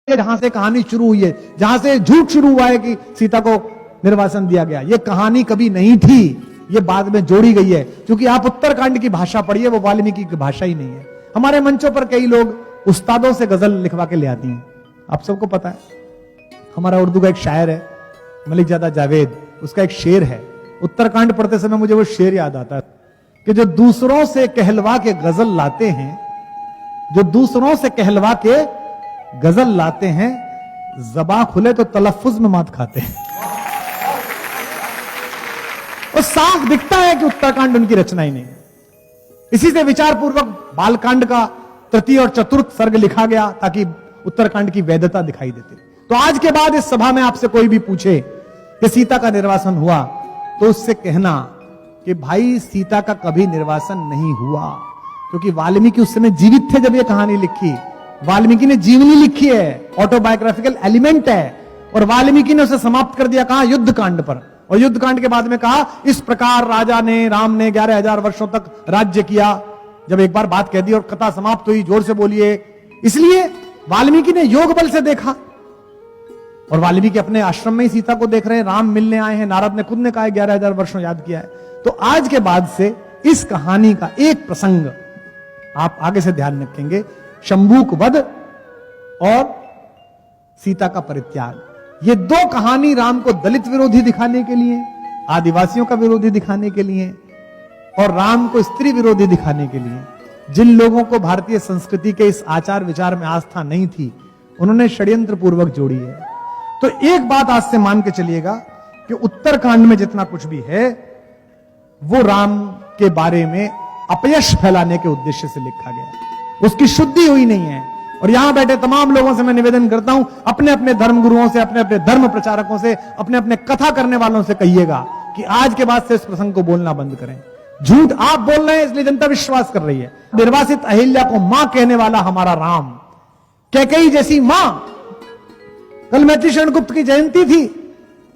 जहां से कहानी शुरू हुई है, जहां से झूठ शुरू हुआ है कि सीता को निर्वासन दिया गया, यह कहानी कभी नहीं थी, यह बाद में जोड़ी गई है। क्योंकि आप उत्तरकांड की भाषा पढ़िए, वो वाल्मीकि की भाषा ही नहीं है। हमारे मंचों पर कई लोग उस्तादों से गजल लिखवा के ले आती हैं, आप सबको पता है। हमारा उर्दू का एक शायर है मलिक ज्यादा जावेद, उसका एक शेर है, उत्तरकांड पढ़ते समय मुझे वो शेर याद आता है कि जो दूसरों से कहलवा के गजल लाते हैं, जो दूसरों से कहलवा के गजल लाते हैं, ज़बां खुले तो तलफ्फुज में मात खाते हैं। और साफ दिखता है कि उत्तरकांड उनकी रचना ही नहीं है। इसी से विचार पूर्वक बालकांड का तृतीय और चतुर्थ सर्ग लिखा गया ताकि उत्तरकांड की वैधता दिखाई देती। तो आज के बाद इस सभा में आपसे कोई भी पूछे कि सीता का निर्वासन हुआ, तो उससे कहना कि भाई सीता का कभी निर्वासन नहीं हुआ, क्योंकि वाल्मीकि उस समय जीवित थे जब यह कहानी लिखी। वाल्मीकि ने जीवनी लिखी है, ऑटोबायोग्राफिकल एलिमेंट है, और वाल्मीकि ने उसे समाप्त कर दिया कहा युद्ध कांड पर। और युद्ध कांड के बाद में कहा इस प्रकार राजा ने, राम ने 11,000 वर्षों तक राज्य किया। जब एक बार बात कह दी और कथा समाप्त हुई, जोर से बोलिए। इसलिए वाल्मीकि ने योग बल से देखा, और वाल्मीकि अपने आश्रम में ही सीता को देख रहे हैं, राम मिलने आए हैं, नारद ने खुद ने कहा 11,000 वर्षों याद किया है। तो आज के बाद से इस कहानी का एक प्रसंग आप आगे से ध्यान रखेंगे, शंभूक वध और सीता का परित्याग। ये दो कहानी राम को दलित विरोधी दिखाने के लिए, आदिवासियों का विरोधी दिखाने के लिए, और राम को स्त्री विरोधी दिखाने के लिए। जिन लोगों को भारतीय संस्कृति के इस आचार विचार में आस्था नहीं थी, उन्होंने षड्यंत्र पूर्वक जोड़ी है। तो एक बात आज से मान के चलिएगा कि उत्तरकांड में जितना कुछ भी है वो राम के बारे में अपयश फैलाने के उद्देश्य से लिखा गया, उसकी शुद्धि हुई नहीं है। और यहां बैठे तमाम लोगों से मैं निवेदन करता हूं, अपने अपने धर्म गुरुओं से, अपने अपने धर्म प्रचारकों से, अपने अपने कथा करने वालों से कहिएगा कि आज के बाद से इस प्रसंग को बोलना बंद करें। झूठ आप बोल रहे हैं इसलिए जनता विश्वास कर रही है। निर्वासित अहिल्या को मां कहने वाला हमारा राम, कैकेयी जैसी मां। कल मैथिली शरण गुप्त की जयंती थी,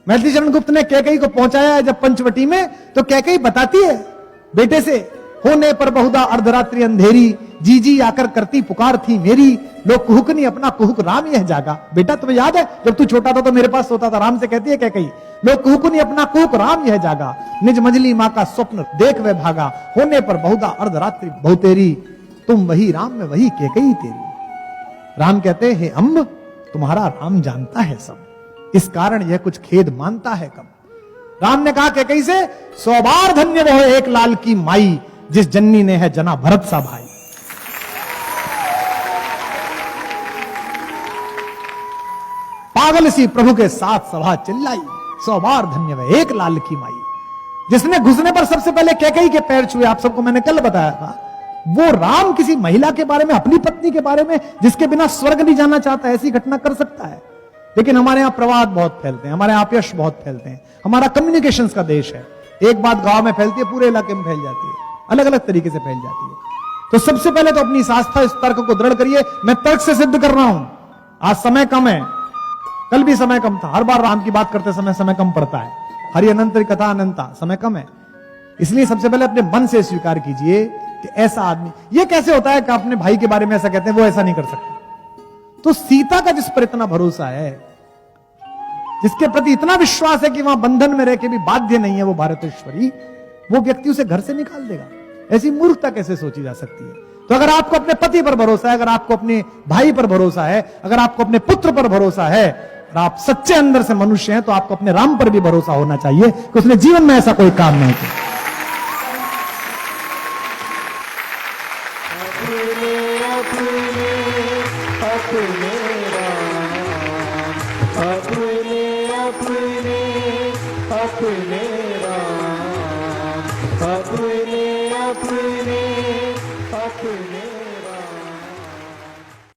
मैथिली शरण गुप्त ने कैकेयी को पहुंचाया है जब पंचवटी में, तो कैकेयी बताती है बेटे से, होने पर बहुधा अर्धरात्रि अंधेरी, जी आकर करती पुकार थी मेरी, लोग कुहुकनी अपना कुहुक राम यह जागा। बेटा तुम्हें याद है जब तू छोटा था तो मेरे पास सोता था, राम से कहती है कैकेयी, लोग कुहुकनी अपना कुहुक राम यह जागा, निज मंजली मां का स्वप्न देख वे भागा, होने पर बहुधा अर्धरात्रि बहुतेरी, तुम वही राम में वही कैकेयी तेरी। राम कहते हैं अम्ब तुम्हारा राम जानता है सब, इस कारण यह कुछ खेद मानता है कब। राम ने कहा कैकेयी से, 100 बार धन्य वो एक लाल की माई, जिस जन्नी ने है जना भरत सा भाई। पागल सी प्रभु के साथ सभा चिल्लाई, 100 बार धन्य वह एक लाल की माई, जिसने घुसने पर सबसे पहले कैकेयी के पैर छुए। आप सबको मैंने कल बताया था, वो राम किसी महिला के बारे में, अपनी पत्नी के बारे में, जिसके बिना स्वर्ग नहीं जाना चाहता, ऐसी घटना कर सकता है। लेकिन हमारे यहां प्रवाद बहुत फैलते हैं, हमारे यहां अपयश बहुत फैलते हैं। हमारा कम्युनिकेशंस का देश है, एक बात गांव में फैलती है पूरे इलाके में फैल जाती है, अलग अलग तरीके से फैल जाती है। तो सबसे पहले तो अपनी इस आस्था, इस तर्क को दृढ़ करिए। मैं तर्क से सिद्ध कर रहा हूं, आज समय कम है, कल भी समय कम था। हर बार राम की बात करते समय कम पड़ता है, हरि अनंत कथा अनंता, समय कम है। इसलिए सबसे पहले अपने मन से स्वीकार कीजिए कि ऐसा आदमी, यह कैसे होता है कि अपने भाई के बारे में ऐसा कहते हैं, वो ऐसा नहीं कर सकता। तो सीता का जिस पर इतना भरोसा है, जिसके प्रति इतना विश्वास है कि वहां बंधन में रह के भी बाध्य नहीं है वो भारतेश्वरी, वो व्यक्ति उसे घर से निकाल देगा। ऐसी मूर्खता कैसे सोची जा सकती है। तो अगर आपको अपने पति पर भरोसा है, अगर आपको अपने भाई पर भरोसा है, अगर आपको अपने पुत्र पर भरोसा है, और आप सच्चे अंदर से मनुष्य हैं, तो आपको अपने राम पर भी भरोसा होना चाहिए कि उसने जीवन में ऐसा कोई काम नहीं किया। अपने